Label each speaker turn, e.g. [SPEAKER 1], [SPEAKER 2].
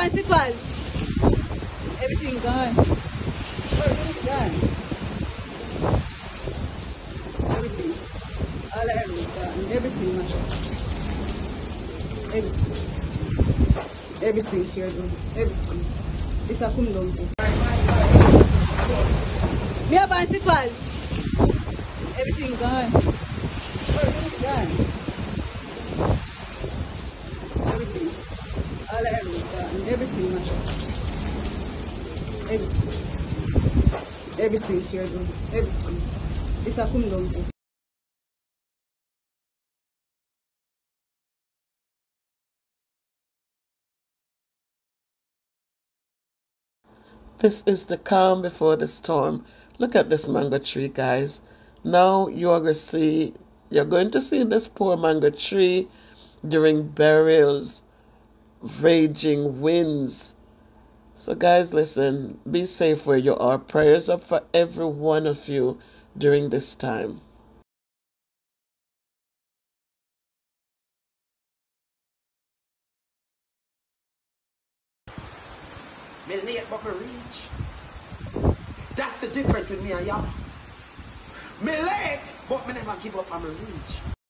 [SPEAKER 1] bicycles. Everything gone. Everything gone. Everything. All everything gone. Everything mashed up. Everything. Everything here done. Everything. This a come down to. Me a bicycles. Everything gone. Everything gone. Everything. All everything gone. Everything mashed up. Everything. Everything here done. Everything. This a come down to.
[SPEAKER 2] This is the calm before the storm. Look at this mango tree, guys. Now you're going to see this poor mango tree during Beryl's raging winds. So guys, listen, be safe where you are. Prayers up for every one of you during this time.
[SPEAKER 3] Me late but me reach. That's the difference with me and y'all. Me late but me never give up on me reach.